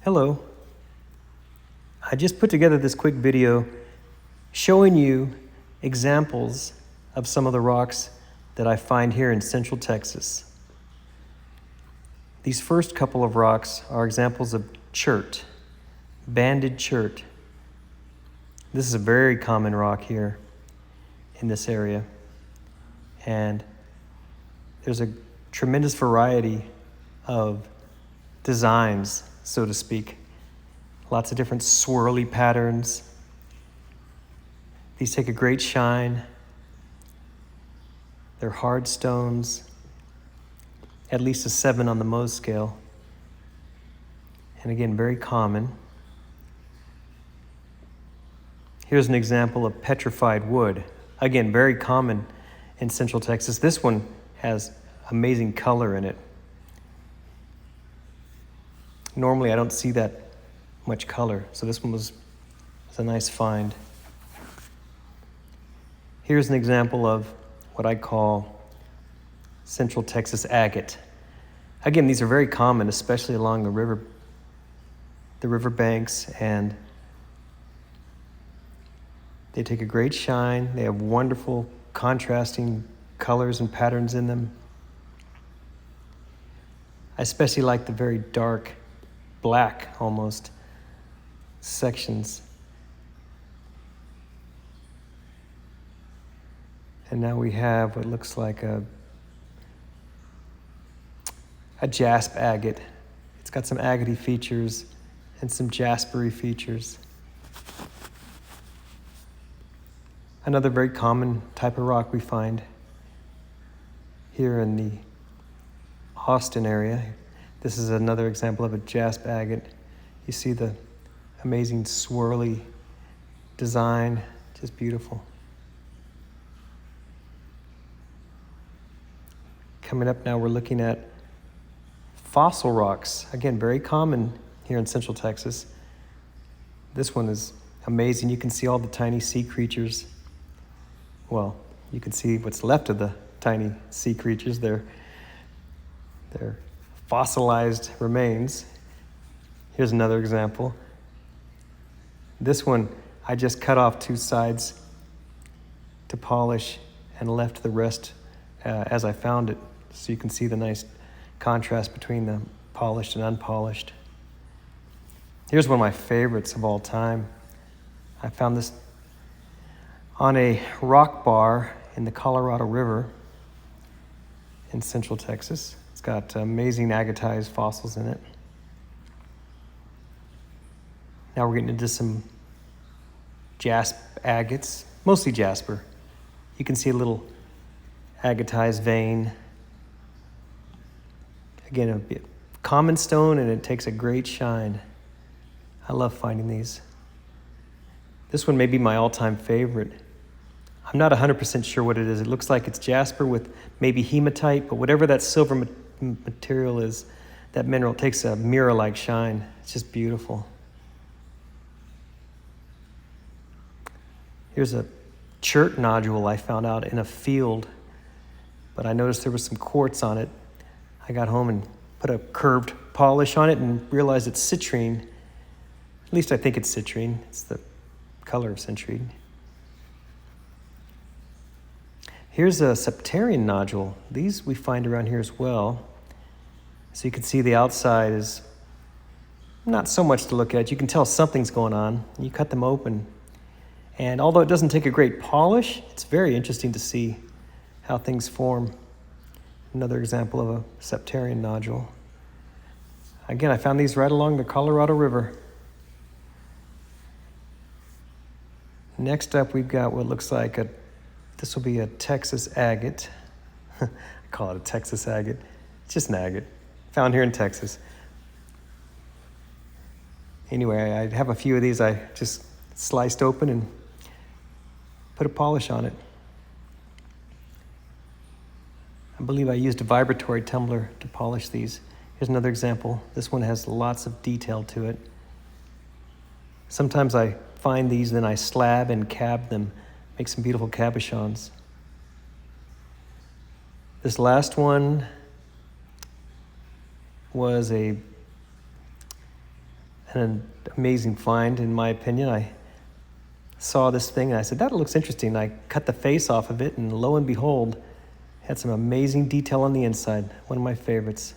Hello. I just put together this quick video showing you examples of some of the rocks that I find here in Central Texas. These first couple of rocks are examples of chert, banded chert. This is a very common rock here in this area, and there's a tremendous variety of designs, so to speak. Lots of different swirly patterns. These take a great shine. They're hard stones, at least a 7 on the Mohs scale. And again, very common. Here's an example of petrified wood. Again, very common in Central Texas. This one has amazing color in it. Normally, I don't see that much color, so this one was a nice find. Here's an example of what I call Central Texas agate. Again, these are very common, especially along the river banks, and they take a great shine. They have wonderful contrasting colors and patterns in them. I especially like the very dark, black almost sections. And now we have what looks like a jasp agate. It's got some agate features and some jaspery features. Another very common type of rock we find here in the Austin area. This is another example of a jasp agate. You see the amazing swirly design, just beautiful. Coming up now, we're looking at fossil rocks. Again, very common here in Central Texas. This one is amazing. You can see all the tiny sea creatures. Well, you can see what's left of the tiny sea creatures. They're fossilized remains. Here's another example. This one, I just cut off 2 sides to polish and left the rest as I found it, so you can see the nice contrast between the polished and unpolished. Here's one of my favorites of all time. I found this on a rock bar in the Colorado River in Central Texas. It's got amazing agatized fossils in it. Now we're getting into some jasp agates, mostly jasper. You can see a little agatized vein. Again, a common stone, and it takes a great shine. I love finding these. This one may be my all-time favorite. I'm not 100% sure what it is. It looks like it's jasper with maybe hematite, but whatever that silver material is, that mineral takes a mirror-like shine. It's just beautiful. Here's a chert nodule I found out in a field, but I noticed there was some quartz on it. I got home and put a curved polish on it and realized it's citrine. At least I think it's citrine. It's the color of citrine. Here's a septarian nodule. These we find around here as well. So you can see the outside is not so much to look at. You can tell something's going on. You cut them open. And although it doesn't take a great polish, it's very interesting to see how things form. Another example of a septarian nodule. Again, I found these right along the Colorado River. Next up, we've got what looks like this will be a Texas agate. I call it a Texas agate. It's just an agate, found here in Texas. Anyway, I have a few of these I just sliced open and put a polish on it. I believe I used a vibratory tumbler to polish these. Here's another example. This one has lots of detail to it. Sometimes I find these, then I slab and cab them, make some beautiful cabochons. This last one was a an amazing find, in my opinion. I saw this thing and I said, that looks interesting. I cut the face off of it, and lo and behold, had some amazing detail on the inside. One of my favorites.